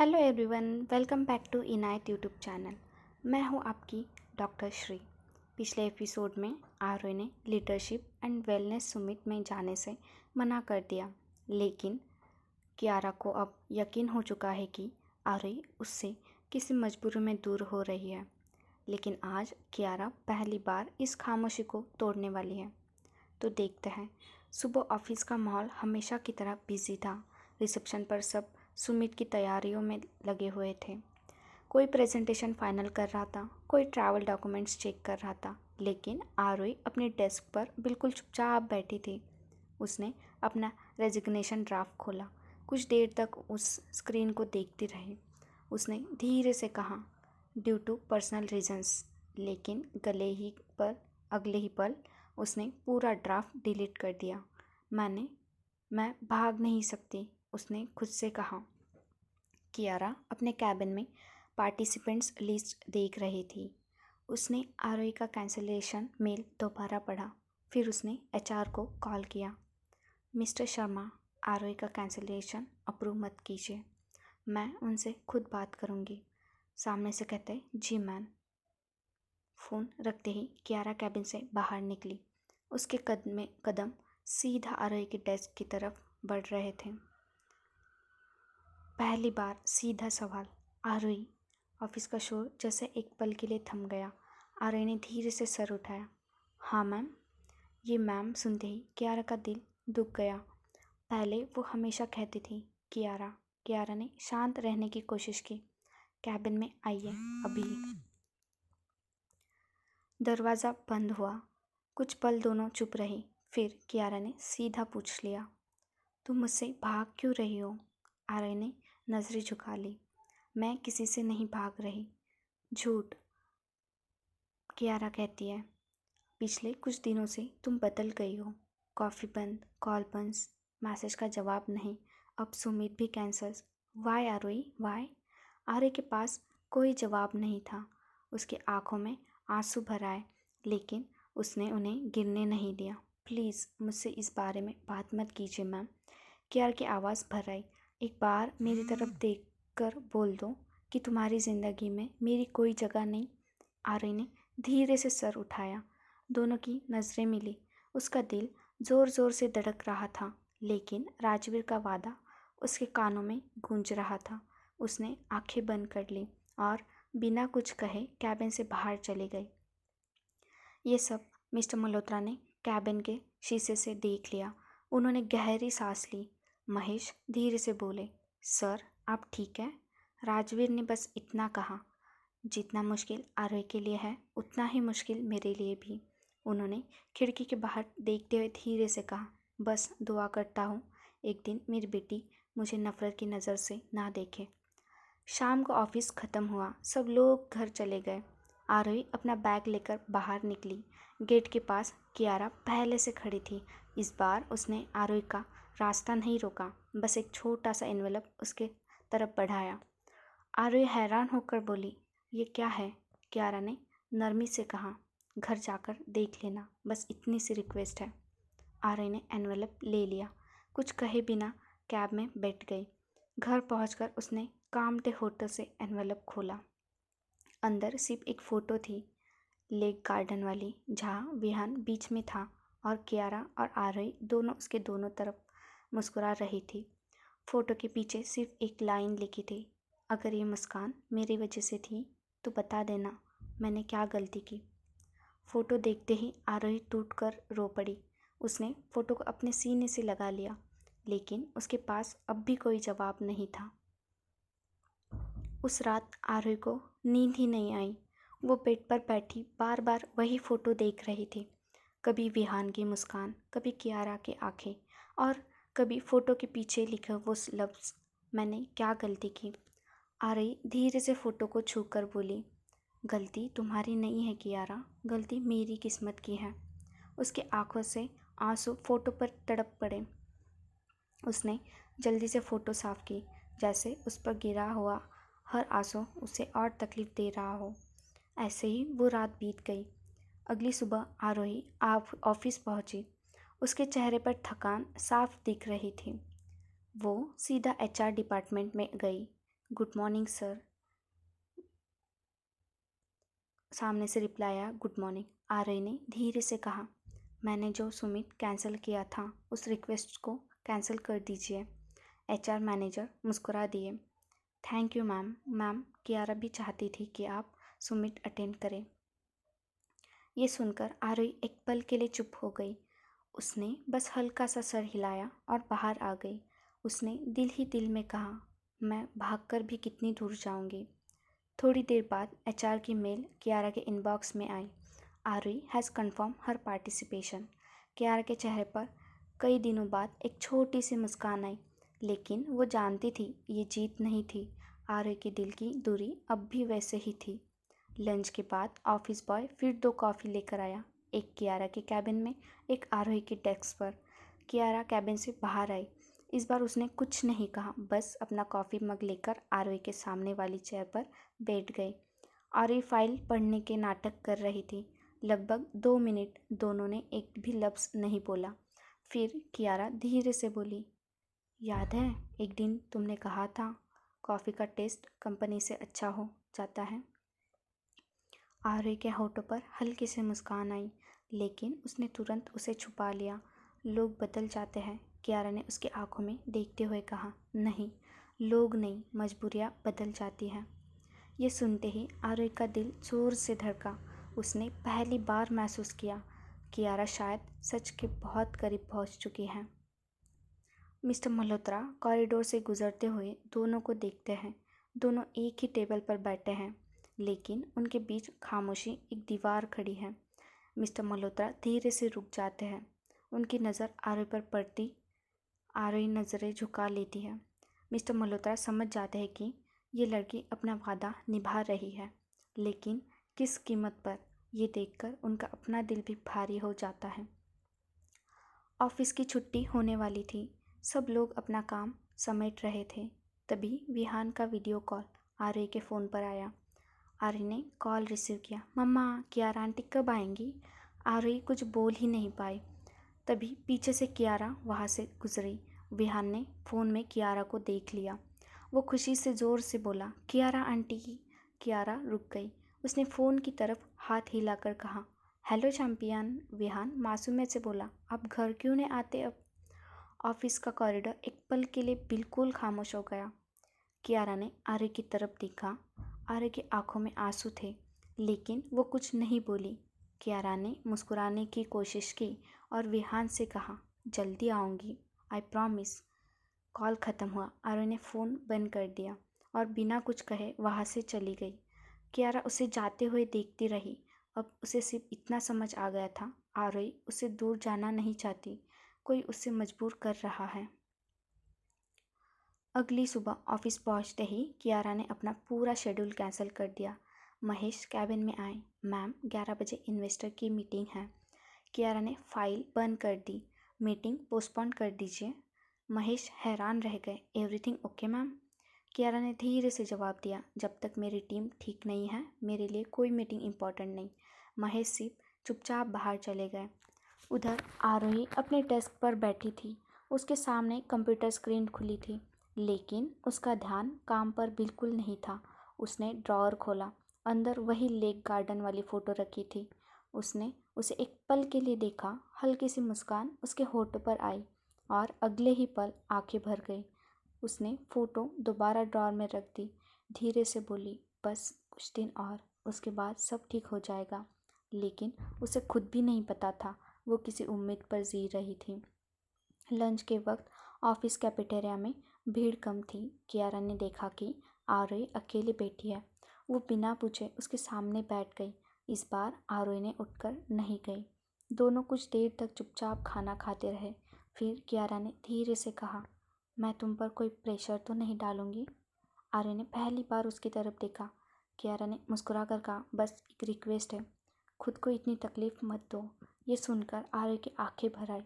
Hello everyone, welcome back to Inayat YouTube channel. मैं हूं आपकी डॉक्टर श्री। पिछले एपिसोड में आरोही ने लीडरशिप एंड वेलनेस समिट में जाने से मना कर दिया, लेकिन कियारा को अब यकीन हो चुका है कि आरोही उससे किसी मजबूरी में दूर हो रही है। लेकिन आज कियारा पहली बार इस खामोशी को तोड़ने वाली है। तो देखते हैं। सुबह ऑफिस का माहौल हमेशा की तरह बिजी था। रिसेप्शन पर सब सुमित की तैयारियों में लगे हुए थे। कोई प्रेजेंटेशन फाइनल कर रहा था, कोई ट्रैवल डॉक्यूमेंट्स चेक कर रहा था, लेकिन आरोही अपने डेस्क पर बिल्कुल चुपचाप बैठी थी। उसने अपना रेजिग्नेशन ड्राफ्ट खोला, कुछ देर तक उस स्क्रीन को देखती रही। उसने धीरे से कहा, ड्यू टू पर्सनल रीजंस, लेकिन अगले ही पल उसने पूरा ड्राफ्ट डिलीट कर दिया। मैं भाग नहीं सकती, उसने खुद से कहा। कियारा अपने कैबिन में पार्टिसिपेंट्स लिस्ट देख रही थी। उसने आरोही का कैंसलेशन मेल दोबारा पढ़ा। फिर उसने एचआर को कॉल किया। मिस्टर शर्मा, आरोही का कैंसलेशन अप्रूव मत कीजिए, मैं उनसे खुद बात करूंगी। सामने से कहते, जी मैम। फ़ोन रखते ही कियारा कैबिन से बाहर निकली। उसके कदम सीधा आरोही के डेस्क की तरफ बढ़ रहे थे। पहली बार सीधा सवाल, आरोही। ऑफिस का शोर जैसे एक पल के लिए थम गया। आरोही ने धीरे से सर उठाया। हाँ मैम। ये मैम सुनते ही कियारा का दिल दुख गया। पहले वो हमेशा कहती थी कियारा। कियारा ने शांत रहने की कोशिश की। कैबिन में आइए अभी। दरवाज़ा बंद हुआ। कुछ पल दोनों चुप रही। फिर कियारा ने सीधा पूछ लिया, तुम मुझसे भाग क्यों रही हो? आरोही ने नजरें झुका ली। मैं किसी से नहीं भाग रही। झूठ, कियारा कहती है। पिछले कुछ दिनों से तुम बदल गई हो। कॉफ़ी बंद, कॉल बंद, मैसेज का जवाब नहीं, अब सुमित भी कैंसल। वाई आरोही, वाई? आरोही के पास कोई जवाब नहीं था। उसकी आंखों में आंसू भर आए, लेकिन उसने उन्हें गिरने नहीं दिया। प्लीज़ मुझसे इस बारे में बात मत कीजिए मैम। कियारा की आवाज़ भर आई। एक बार मेरी तरफ देख कर बोल दो कि तुम्हारी ज़िंदगी में मेरी कोई जगह नहीं। आरोही ने धीरे से सर उठाया। दोनों की नज़रें मिली। उसका दिल ज़ोर ज़ोर से धड़क रहा था, लेकिन राजवीर का वादा उसके कानों में गूंज रहा था। उसने आंखें बंद कर ली और बिना कुछ कहे कैबिन से बाहर चली गई। ये सब मिस्टर मल्होत्रा ने कैबिन के शीशे से देख लिया। उन्होंने गहरी सांस ली। महेश धीरे से बोले, सर आप ठीक हैं? राजवीर ने बस इतना कहा। जितना मुश्किल आरोही के लिए है, उतना ही मुश्किल मेरे लिए भी। उन्होंने खिड़की के बाहर देखते हुए धीरे से कहा, बस दुआ करता हूँ एक दिन मेरी बेटी मुझे नफ़रत की नज़र से ना देखे। शाम को ऑफिस ख़त्म हुआ। सब लोग घर चले गए। आरोही अपना बैग लेकर बाहर निकली। गेट के पास कियारा पहले से खड़ी थी। इस बार उसने आरोही का रास्ता नहीं रोका, बस एक छोटा सा एनवेलप उसके तरफ बढ़ाया। आरोही हैरान होकर बोली, ये क्या है? कियारा ने नरमी से कहा, घर जाकर देख लेना, बस इतनी सी रिक्वेस्ट है। आरोही ने एनवेलप ले लिया। कुछ कहे बिना कैब में बैठ गई। घर पहुंचकर उसने कामटे होठों से एनवेलप खोला। अंदर सिर्फ एक फ़ोटो थी, लेक गार्डन वाली, जहाँ विहान बीच में था और कियारा और आरोही दोनों उसके दोनों तरफ मुस्कुरा रही थी। फ़ोटो के पीछे सिर्फ एक लाइन लिखी थी, अगर ये मुस्कान मेरी वजह से थी तो बता देना मैंने क्या गलती की। फ़ोटो देखते ही आरोही टूट कर रो पड़ी। उसने फ़ोटो को अपने सीने से लगा लिया, लेकिन उसके पास अब भी कोई जवाब नहीं था। उस रात आरोही को नींद ही नहीं आई। वो बेड पर बैठी बार बार वही फ़ोटो देख रही थी। कभी विहान की मुस्कान, कभी कियारा की आंखें और कभी फ़ोटो के पीछे लिखे वो लफ्ज़, मैंने क्या गलती की। आरोही धीरे से फ़ोटो को छूकर बोली, गलती तुम्हारी नहीं है कियारा, गलती मेरी किस्मत की है। उसकी आंखों से आंसू फ़ोटो पर तड़प पड़े। उसने जल्दी से फ़ोटो साफ़ की, जैसे उस पर गिरा हुआ हर आंसू उसे और तकलीफ़ दे रहा हो। ऐसे ही वो रात बीत गई। अगली सुबह आरोही आप ऑफिस पहुंची। उसके चेहरे पर थकान साफ दिख रही थी। वो सीधा एचआर डिपार्टमेंट में गई। Good morning sir. सामने से रिप्लाई आया, गुड मॉर्निंग। आरई ने धीरे से कहा, मैंने जो सुमित कैंसिल किया था उस रिक्वेस्ट को कैंसिल कर दीजिए। एचआर मैनेजर मुस्कुरा दिए। Thank you ma'am. Ma'am, Kiara भी चाहती थी कि आप सुमित अटेंड करें। ये सुनकर आरई एक पल के लिए चुप हो गई। उसने बस हल्का सा सर हिलाया और बाहर आ गई। उसने दिल ही दिल में कहा, मैं भागकर भी कितनी दूर जाऊंगी। थोड़ी देर बाद एचआर की मेल कियारा के इनबॉक्स में आई। आरई has confirmed her participation. Kiara के चेहरे पर कई दिनों बाद एक छोटी सी मुस्कान आई, लेकिन वो जानती थी ये जीत नहीं थी। आरई के दिल की दूरी अब भी वैसे ही थी। लंच के बाद ऑफिस बॉय फिर 2 कॉफ़ी लेकर आया, एक कियारा के कैबिन में, एक आरोही के डेस्क पर। कियारा कैबिन से बाहर आई। इस बार उसने कुछ नहीं कहा, बस अपना कॉफ़ी मग लेकर आरोही के सामने वाली चेयर पर बैठ गई। आरोही फाइल पढ़ने के नाटक कर रही थी। लगभग 2 मिनट दोनों ने एक भी लफ्ज़ नहीं बोला। फिर कियारा धीरे से बोली, याद है एक दिन तुमने कहा था कॉफ़ी का टेस्ट कंपनी से अच्छा हो जाता है। आर्य के होठों पर हल्की सी मुस्कान आई, लेकिन उसने तुरंत उसे छुपा लिया। लोग बदल जाते हैं, कियारा ने उसकी आंखों में देखते हुए कहा। नहीं, लोग नहीं, मजबूरियाँ बदल जाती हैं। ये सुनते ही आर्य का दिल जोर से धड़का। उसने पहली बार महसूस किया, कियारा शायद सच के बहुत करीब पहुंच चुकी है। मिस्टर मल्होत्रा कॉरिडोर से गुजरते हुए दोनों को देखते हैं। दोनों एक ही टेबल पर बैठे हैं, लेकिन उनके बीच खामोशी एक दीवार खड़ी है। मिस्टर मल्होत्रा धीरे से रुक जाते हैं। उनकी नज़र आरोही पर पड़ती आरोही नज़रें झुका लेती है। मिस्टर मल्होत्रा समझ जाते हैं कि ये लड़की अपना वादा निभा रही है, लेकिन किस कीमत पर, ये देखकर उनका अपना दिल भी भारी हो जाता है। ऑफिस की छुट्टी होने वाली थी। सब लोग अपना काम समेट रहे थे। तभी विहान का वीडियो कॉल आर्य के फ़ोन पर आया। आर्य ने कॉल रिसीव किया। मम्मा, कियारा आंटी कब आएंगी? आर्य कुछ बोल ही नहीं पाई। तभी पीछे से कियारा वहाँ से गुजरी। विहान ने फ़ोन में कियारा को देख लिया। वो खुशी से ज़ोर से बोला, कियारा आंटी की। कियारा रुक गई। उसने फ़ोन की तरफ हाथ हिलाकर कहा, हेलो चैंपियन। विहान मासूमियत से बोला, आप घर क्यों नहीं आते अब? ऑफिस का कॉरिडोर एक पल के लिए बिल्कुल खामोश हो गया। कियारा ने आर्य की तरफ देखा। आर्य की आंखों में आंसू थे, लेकिन वो कुछ नहीं बोली। कियारा ने मुस्कुराने की कोशिश की और विहान से कहा, जल्दी आऊँगी, आई प्रॉमिस। कॉल ख़त्म हुआ। आर्य ने फ़ोन बंद कर दिया और बिना कुछ कहे वहाँ से चली गई। कियारा उसे जाते हुए देखती रही। अब उसे सिर्फ इतना समझ आ गया था, आरोही उसे दूर जाना नहीं चाहती, कोई उसे मजबूर कर रहा है। अगली सुबह ऑफिस पहुंचते ही कियारा ने अपना पूरा शेड्यूल कैंसिल कर दिया। महेश कैबिन में आए। मैम, 11 बजे इन्वेस्टर की मीटिंग है। कियारा ने फाइल बंद कर दी। मीटिंग पोस्टपोन कर दीजिए। महेश हैरान रह गए। Everything okay ma'am? कियारा ने धीरे से जवाब दिया, जब तक मेरी टीम ठीक नहीं है मेरे लिए कोई मीटिंग इम्पोर्टेंट नहीं। महेश सिर्फ चुपचाप बाहर चले गए। उधर आरोही अपने डेस्क पर बैठी थी। उसके सामने कंप्यूटर स्क्रीन खुली थी, लेकिन उसका ध्यान काम पर बिल्कुल नहीं था। उसने ड्रॉअर खोला। अंदर वही लेक गार्डन वाली फ़ोटो रखी थी। उसने उसे एक पल के लिए देखा। हल्की सी मुस्कान उसके होठों पर आई और अगले ही पल आंखें भर गई। उसने फ़ोटो दोबारा ड्रॉअर में रख दी। धीरे से बोली, बस कुछ दिन और, उसके बाद सब ठीक हो जाएगा। लेकिन उसे खुद भी नहीं पता था वो किसी उम्मीद पर जी रही थी। लंच के वक्त ऑफिस कैफेटेरिया में भीड़ कम थी। कियारा ने देखा कि आरोही अकेली बैठी है। वो बिना पूछे उसके सामने बैठ गई। इस बार आरोही ने उठकर नहीं गई। दोनों कुछ देर तक चुपचाप खाना खाते रहे। फिर कियारा ने धीरे से कहा, मैं तुम पर कोई प्रेशर तो नहीं डालूंगी? आर्य ने पहली बार उसकी तरफ देखा। कियारा ने मुस्कुरा कर कहा, बस एक रिक्वेस्ट है, खुद को इतनी तकलीफ़ मत दो। ये सुनकर आर्य की आंखें भर आई।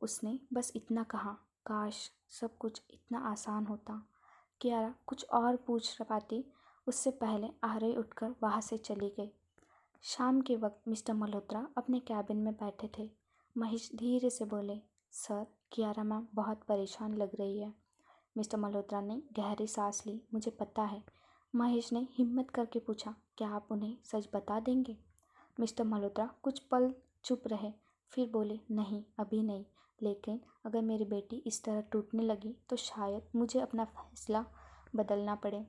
उसने बस इतना कहा, काश सब कुछ इतना आसान होता। कियारा कुछ और पूछ पाती उससे पहले आर्य उठकर वहाँ से चली गई। शाम के वक्त मिस्टर मल्होत्रा अपने कैबिन में बैठे थे। महेश धीरे से बोले, सर, कियारा मैम बहुत परेशान लग रही है। मिस्टर मल्होत्रा ने गहरी सांस ली। मुझे पता है। महेश ने हिम्मत करके पूछा, क्या आप उन्हें सच बता देंगे? मिस्टर मल्होत्रा कुछ पल चुप रहे, फिर बोले, नहीं, अभी नहीं, लेकिन अगर मेरी बेटी इस तरह टूटने लगी तो शायद मुझे अपना फैसला बदलना पड़े।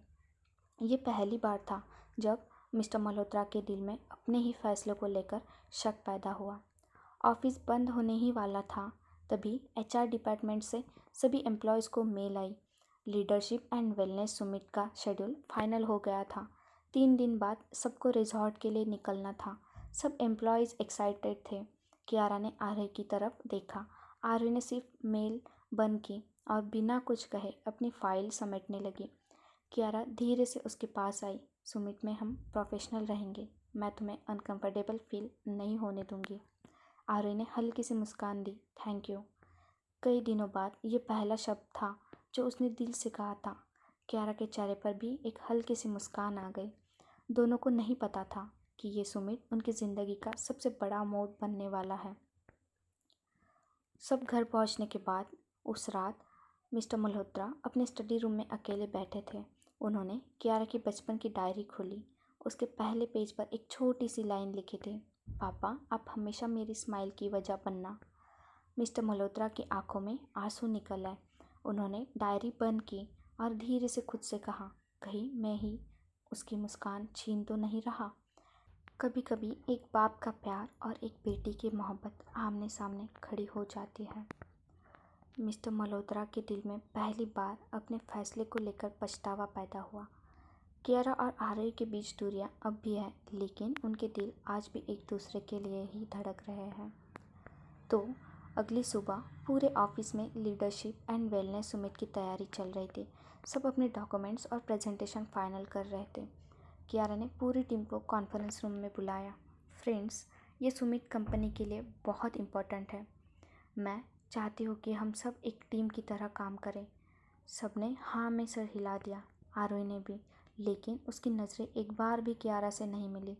ये पहली बार था जब मिस्टर मल्होत्रा के दिल में अपने ही फैसले को लेकर शक पैदा हुआ। ऑफिस बंद होने ही वाला था, तभी एचआर डिपार्टमेंट से सभी एम्प्लॉयज़ को मेल आई। लीडरशिप एंड वेलनेस समिट का शेड्यूल फाइनल हो गया था। 3 दिन बाद सबको रिजॉर्ट के लिए निकलना था। सब एम्प्लॉयज़ एक्साइटेड थे। कियारा ने आर्य की तरफ देखा। आर्य ने सिर्फ मेल बंद की और बिना कुछ कहे अपनी फाइल समेटने लगी। कियारा धीरे से उसके पास आई। सुमित में हम प्रोफेशनल रहेंगे, मैं तुम्हें अनकंफर्टेबल फील नहीं होने दूंगी। आर्य ने हल्की सी मुस्कान दी। Thank you. कई दिनों बाद ये पहला शब्द था जो उसने दिल से कहा था। कियारा के चेहरे पर भी एक हल्की सी मुस्कान आ गई। दोनों को नहीं पता था कि ये सुमित उनकी ज़िंदगी का सबसे बड़ा मोड़ बनने वाला है। सब घर पहुंचने के बाद उस रात मिस्टर मल्होत्रा अपने स्टडी रूम में अकेले बैठे थे। उन्होंने कियारा की बचपन की डायरी खोली। उसके पहले पेज पर एक छोटी सी लाइन लिखी थी, पापा आप हमेशा मेरी स्माइल की वजह बनना। मिस्टर मल्होत्रा की आंखों में आंसू निकल आए। उन्होंने डायरी बंद की और धीरे से खुद से कहा, कहीं मैं ही उसकी मुस्कान छीन तो नहीं रहा। कभी कभी एक बाप का प्यार और एक बेटी की मोहब्बत आमने सामने खड़ी हो जाती है। मिस्टर मल्होत्रा के दिल में पहली बार अपने फैसले को लेकर पछतावा पैदा हुआ। कियारा और आर्य के बीच दूरियां अब भी है, लेकिन उनके दिल आज भी एक दूसरे के लिए ही धड़क रहे हैं। तो अगली सुबह पूरे ऑफिस में लीडरशिप एंड वेलनेस समिट की तैयारी चल रही थी। सब अपने डॉक्यूमेंट्स और प्रेजेंटेशन फाइनल कर रहे थे। कियारा ने पूरी टीम को कॉन्फ्रेंस रूम में बुलाया। फ्रेंड्स, ये समिट कंपनी के लिए बहुत इम्पोर्टेंट है। मैं चाहती हूँ कि हम सब एक टीम की तरह काम करें। सबने हाँ में सर हिला दिया। आरोही ने भी, लेकिन उसकी नज़रें एक बार भी कियारा से नहीं मिली।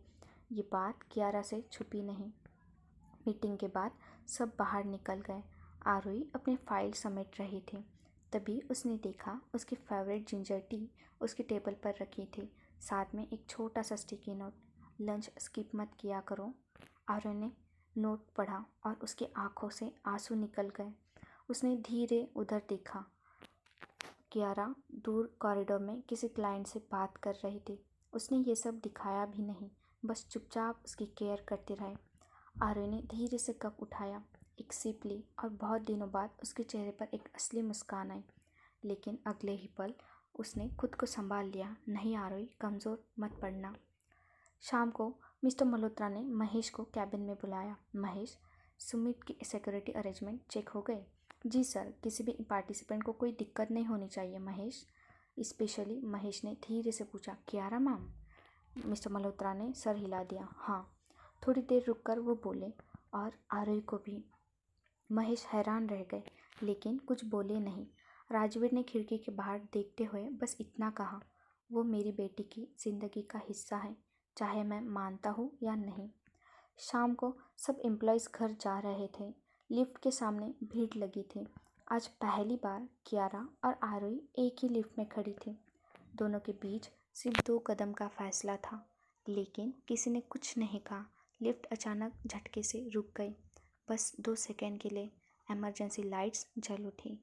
ये बात कियारा से छुपी नहीं। मीटिंग के बाद सब बाहर निकल गए। आरोही अपनी फाइल समेट रही थी। तभी उसने देखा उसकी फेवरेट जिंजर टी उसकी टेबल पर रखी थी, साथ में एक छोटा सा स्टिकी नोट, लंच स्किप मत किया करो। आरोही ने नोट पढ़ा और उसकी आंखों से आंसू निकल गए। उसने धीरे उधर देखा। कियारा दूर कॉरिडोर में किसी क्लाइंट से बात कर रही थी। उसने ये सब दिखाया भी नहीं, बस चुपचाप उसकी केयर करती रही। आर्य ने धीरे से कप उठाया, एक सिप ली और बहुत दिनों बाद उसके चेहरे पर एक असली मुस्कान आई। लेकिन अगले ही पल उसने खुद को संभाल लिया। नहीं आर्य, कमज़ोर मत पड़ना। शाम को मिस्टर मल्होत्रा ने महेश को कैबिन में बुलाया। महेश, सुमित की सिक्योरिटी अरेंजमेंट चेक हो गए? जी सर, किसी भी पार्टिसिपेंट को कोई दिक्कत नहीं होनी चाहिए महेश। स्पेशली महेश ने धीरे से पूछा, कियारा मैम? मिस्टर मल्होत्रा ने सर हिला दिया। हाँ। थोड़ी देर रुककर वो बोले, और आरोही को भी। महेश हैरान रह गए, लेकिन कुछ बोले नहीं। राजवीर ने खिड़की के बाहर देखते हुए बस इतना कहा, वो मेरी बेटी की ज़िंदगी का हिस्सा है, चाहे मैं मानता हूँ या नहीं। शाम को सब एम्प्लॉयज़ घर जा रहे थे। लिफ्ट के सामने भीड़ लगी थी। आज पहली बार कियारा और आरोही एक ही लिफ्ट में खड़ी थी। दोनों के बीच सिर्फ 2 कदम का फैसला था, लेकिन किसी ने कुछ नहीं कहा। लिफ्ट अचानक झटके से रुक गई। बस 2 सेकंड के लिए इमरजेंसी लाइट्स जल उठी।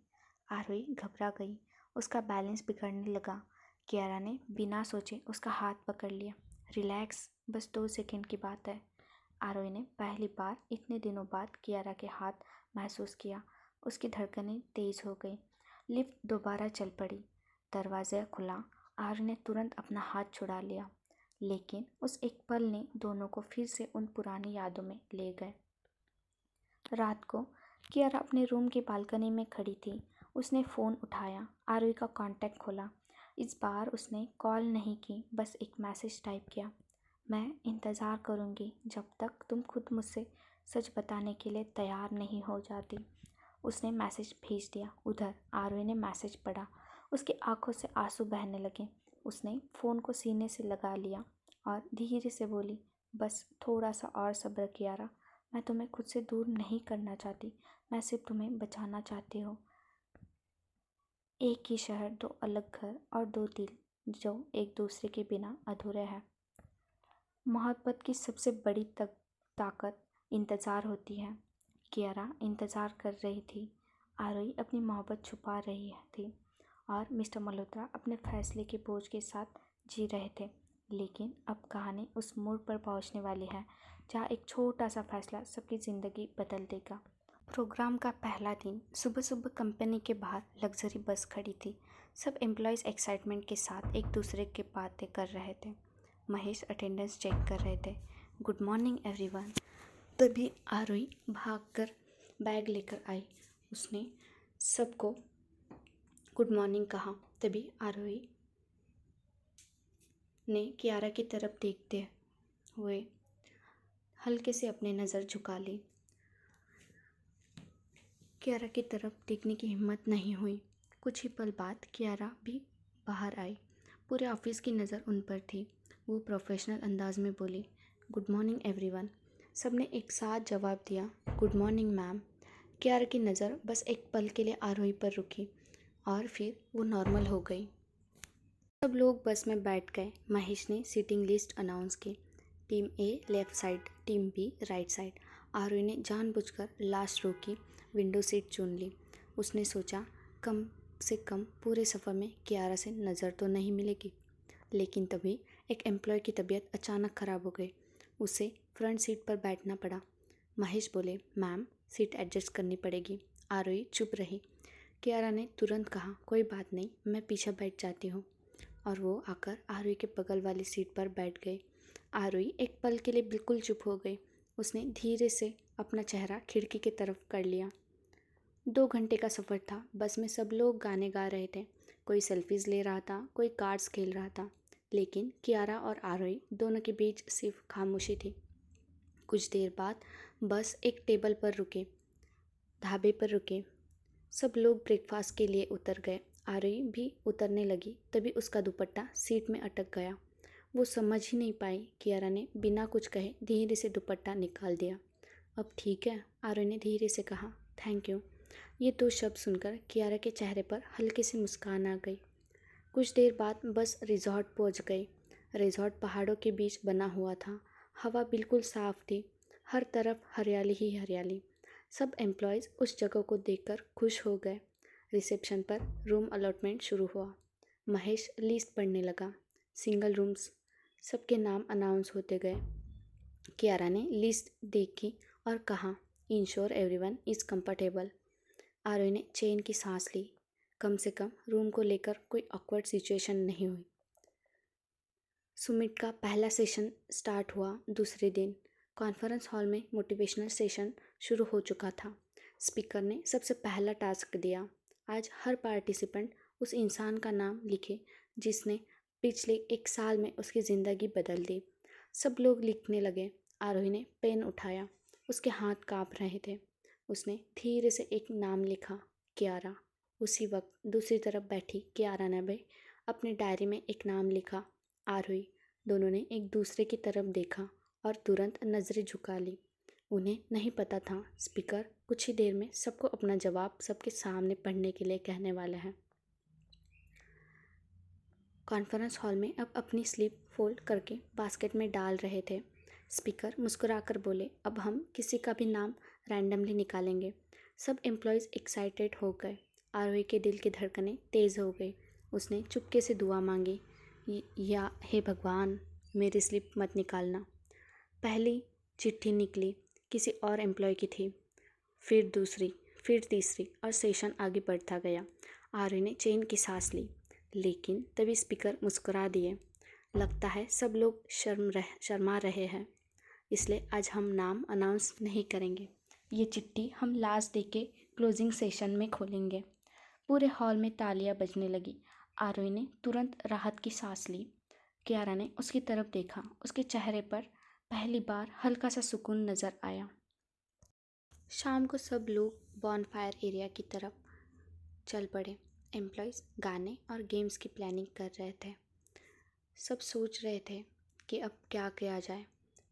आरोही घबरा गई, उसका बैलेंस बिगड़ने लगा। कियारा ने बिना सोचे उसका हाथ पकड़ लिया। रिलैक्स, बस 2 सेकंड की बात है। आरोही ने पहली बार इतने दिनों बाद कियारा के हाथ महसूस किया। उसकी धड़कनें तेज हो गई। लिफ्ट दोबारा चल पड़ी। दरवाज़ा खुला। आर्य ने तुरंत अपना हाथ छुड़ा लिया, लेकिन उस एक पल ने दोनों को फिर से उन पुरानी यादों में ले गए। रात को कियारा अपने रूम की बालकनी में खड़ी थी। उसने फ़ोन उठाया, आर्य का कांटेक्ट खोला। इस बार उसने कॉल नहीं की, बस एक मैसेज टाइप किया, मैं इंतज़ार करूँगी जब तक तुम खुद मुझसे सच बताने के लिए तैयार नहीं हो जाती। उसने मैसेज भेज दिया। उधर आर्य ने मैसेज पढ़ा। उसकी आंखों से आंसू बहने लगे। उसने फ़ोन को सीने से लगा लिया और धीरे से बोली, बस थोड़ा सा और सब्र कियारा, मैं तुम्हें खुद से दूर नहीं करना चाहती, मैं सिर्फ तुम्हें बचाना चाहती हूँ। एक ही शहर, दो अलग घर और दो दिल जो एक दूसरे के बिना अधूरे हैं। मोहब्बत की सबसे बड़ी ताकत इंतज़ार होती है। कियारा इंतज़ार कर रही थी। आरोही अपनी मोहब्बत छुपा रही थी और मिस्टर मल्होत्रा अपने फैसले के बोझ के साथ जी रहे थे। लेकिन अब कहानी उस मोड़ पर पहुंचने वाली है जहां एक छोटा सा फैसला सबकी ज़िंदगी बदल देगा। प्रोग्राम का पहला दिन सुबह सुबह कंपनी के बाहर लग्जरी बस खड़ी थी। सब एम्प्लॉयज़ एक्साइटमेंट के साथ एक दूसरे के बातें कर रहे थे। महेश अटेंडेंस चेक कर रहे थे। Good morning everyone. तभी आरोही भागकर बैग लेकर आई। उसने सबको गुड मॉर्निंग कहा। तभी आरोही ने कियारा की तरफ देखते हुए हल्के से अपनी नज़र झुका ली। कियारा की तरफ देखने की हिम्मत नहीं हुई। कुछ ही पल बाद कियारा भी बाहर आई। पूरे ऑफिस की नज़र उन पर थी। वो प्रोफेशनल अंदाज में बोली, गुड मॉर्निंग एवरीवन। सबने एक साथ जवाब दिया, गुड मॉर्निंग मैम। कियारा की नज़र बस एक पल के लिए आरोही पर रुकी और फिर वो नॉर्मल हो गई। सब लोग बस में बैठ गए। महेश ने सीटिंग लिस्ट अनाउंस की। Team A left side, team B right side. Aarohi ने जानबूझकर लास्ट रो की विंडो सीट चुन ली। उसने सोचा कम से कम पूरे सफ़र में कियारा से नज़र तो नहीं मिलेगी। लेकिन तभी एक एम्प्लॉय की तबीयत अचानक ख़राब हो गई। उसे फ्रंट सीट पर बैठना पड़ा। महेश बोले, मैम सीट एडजस्ट करनी पड़ेगी। आरोही चुप रही। कियारा ने तुरंत कहा, कोई बात नहीं, मैं पीछे बैठ जाती हूँ। और वो आकर आरोही के बगल वाली सीट पर बैठ गई। आरोही एक पल के लिए बिल्कुल चुप हो गई। उसने धीरे से अपना चेहरा खिड़की की तरफ कर लिया। 2 घंटे का सफ़र था। बस में सब लोग गाने गा रहे थे। कोई सेल्फीज़ ले रहा था, कोई कार्ड्स खेल रहा था। लेकिन कियारा और आरोही दोनों के बीच सिर्फ खामोशी थी। कुछ देर बाद बस एक टेबल पर रुके, ढाबे पर रुके। सब लोग ब्रेकफास्ट के लिए उतर गए। आरोही भी उतरने लगी। तभी उसका दुपट्टा सीट में अटक गया। वो समझ ही नहीं पाई। कियारा ने बिना कुछ कहे धीरे से दुपट्टा निकाल दिया। अब ठीक है, आरोही ने धीरे से कहा। Thank you. ये 2 शब्द सुनकर कियारा के चेहरे पर हल्की सी मुस्कान आ गई। कुछ देर बाद बस रिजॉर्ट पहुंच गई। रिजॉर्ट पहाड़ों के बीच बना हुआ था। हवा बिल्कुल साफ थी। हर तरफ हरियाली ही हरियाली। सब एम्प्लॉयज़ उस जगह को देखकर खुश हो गए। रिसेप्शन पर रूम अलॉटमेंट शुरू हुआ। महेश लिस्ट पढ़ने लगा। सिंगल रूम्स, सबके नाम अनाउंस होते गए। कियारा ने लिस्ट देखी और कहा, इंश्योर एवरीवन इज़ कंफर्टेबल। आरोही ने चैन की सांस ली। कम से कम रूम को लेकर कोई ऑकवर्ड सिचुएशन नहीं हुई। सुमित का पहला सेशन स्टार्ट हुआ। दूसरे दिन कॉन्फ्रेंस हॉल में मोटिवेशनल सेशन शुरू हो चुका था। स्पीकर ने सबसे पहला टास्क दिया, आज हर पार्टिसिपेंट उस इंसान का नाम लिखे जिसने पिछले 1 साल में उसकी ज़िंदगी बदल दी। सब लोग लिखने लगे। आरोही ने पेन उठाया। उसके हाथ काँप रहे थे। उसने धीरे से एक नाम लिखा, कियारा। उसी वक्त दूसरी तरफ बैठी कियारा ने भी अपनी डायरी में एक नाम लिखा, आरोही। दोनों ने एक दूसरे की तरफ देखा और तुरंत नज़रें झुका ली। उन्हें नहीं पता था स्पीकर कुछ ही देर में सबको अपना जवाब सबके सामने पढ़ने के लिए कहने वाला है। कॉन्फ्रेंस हॉल में अब अपनी स्लिप फोल्ड करके बास्केट में डाल रहे थे। स्पीकर मुस्कुराकर बोले, अब हम किसी का भी नाम रैंडमली निकालेंगे। सब एम्प्लॉयज़ एक्साइटेड हो गए। आरोही के दिल की धड़कनें तेज़ हो गई। उसने चुपके से दुआ मांगी, या हे भगवान, मेरी स्लिप मत निकालना। पहली चिट्ठी निकली, किसी और एम्प्लॉय की थी। फिर दूसरी, फिर तीसरी और सेशन आगे बढ़ता गया। आरोही ने चैन की सांस ली। लेकिन तभी स्पीकर मुस्कुरा दिए, लगता है सब लोग शर्मा रहे हैं, इसलिए आज हम नाम अनाउंस नहीं करेंगे। ये चिट्ठी हम लास्ट डे के क्लोजिंग सेशन में खोलेंगे। पूरे हॉल में तालियां बजने लगी। आरोही ने तुरंत राहत की सांस ली। कियारा ने उसकी तरफ देखा। उसके चेहरे पर पहली बार हल्का सा सुकून नज़र आया। शाम को सब लोग बॉनफायर एरिया की तरफ चल पड़े। एम्प्लॉयज़ गाने और गेम्स की प्लानिंग कर रहे थे। सब सोच रहे थे कि अब क्या किया जाए।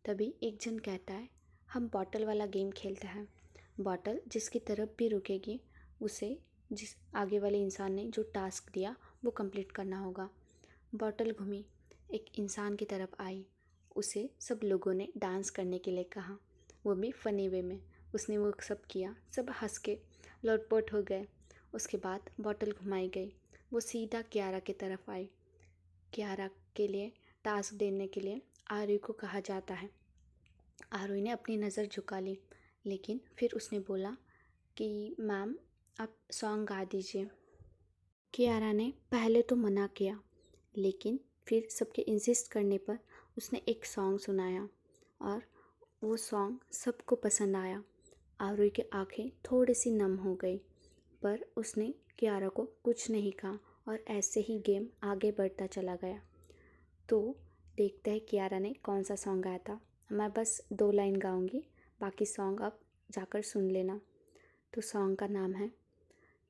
तभी एक जन कहता है, हम बॉटल वाला गेम खेलते हैं। बॉटल जिसकी तरफ भी रुकेगी उसे जिस आगे वाले इंसान ने जो टास्क दिया वो कंप्लीट करना होगा। बॉटल घूमी, एक इंसान की तरफ आई। उसे सब लोगों ने डांस करने के लिए कहा, वो भी फ़नी वे में। उसने वो सब किया, सब हंस के लोटपोट हो गए। उसके बाद बॉटल घुमाई गई। वो सीधा कियारा की तरफ आई। कियारा के लिए टास्क देने के लिए आरुई को कहा जाता है। आरुई ने अपनी नज़र झुका ली, लेकिन फिर उसने बोला कि मैम आप सॉन्ग गा दीजिए। कियारा ने पहले तो मना किया, लेकिन फिर सबके इंसिस्ट करने पर उसने एक सॉन्ग सुनाया और वो सॉन्ग सबको पसंद आया। आरुई की आंखें थोड़ी सी नम हो गई, पर उसने कियारा को कुछ नहीं कहा और ऐसे ही गेम आगे बढ़ता चला गया। तो देखते हैं कियारा ने कौन सा सॉन्ग गाया था। मैं बस 2 लाइन गाऊंगी, बाकी सॉन्ग आप जाकर सुन लेना। तो सॉन्ग का नाम है,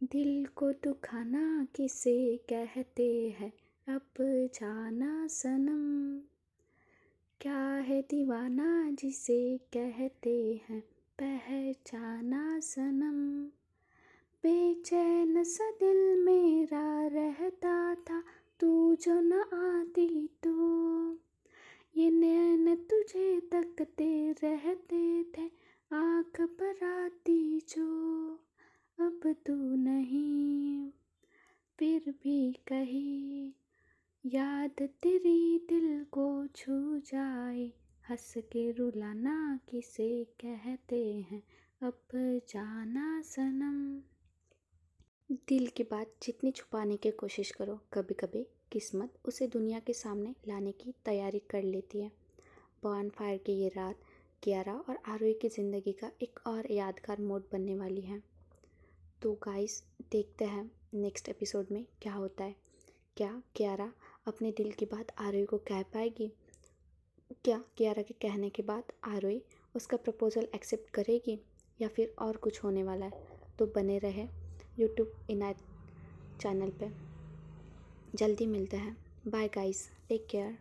दिल को दुखाना किसे कहते हैं अब जाना सनम, क्या है दीवाना जिसे कहते हैं पहचाना सनम, बेचैन सा दिल मेरा रहता था तू जो न आती तो, ये नैन तुझे तकते रहते थे आँख पर आती जो, अब तू नहीं फिर भी कहीं याद तेरी दिल को छू जाए, हंस के रुलाना किसे कहते हैं अब जाना सनम। दिल की बात जितनी छुपाने की कोशिश करो, कभी कभी किस्मत उसे दुनिया के सामने लाने की तैयारी कर लेती है। बॉनफायर की ये रात कियारा और आरुई की ज़िंदगी का एक और यादगार मोड़ बनने वाली है। तो गाइस, देखते हैं नेक्स्ट एपिसोड में क्या होता है। क्या कियारा अपने दिल की बात आरुई को कह पाएगी? क्या कियारा के कहने के बाद आरुई उसका प्रपोज़ल एक्सेप्ट करेगी, या फिर और कुछ होने वाला है? तो बने रहे यूट्यूब इनायत चैनल पे। जल्दी मिलते हैं। Bye guys, take care.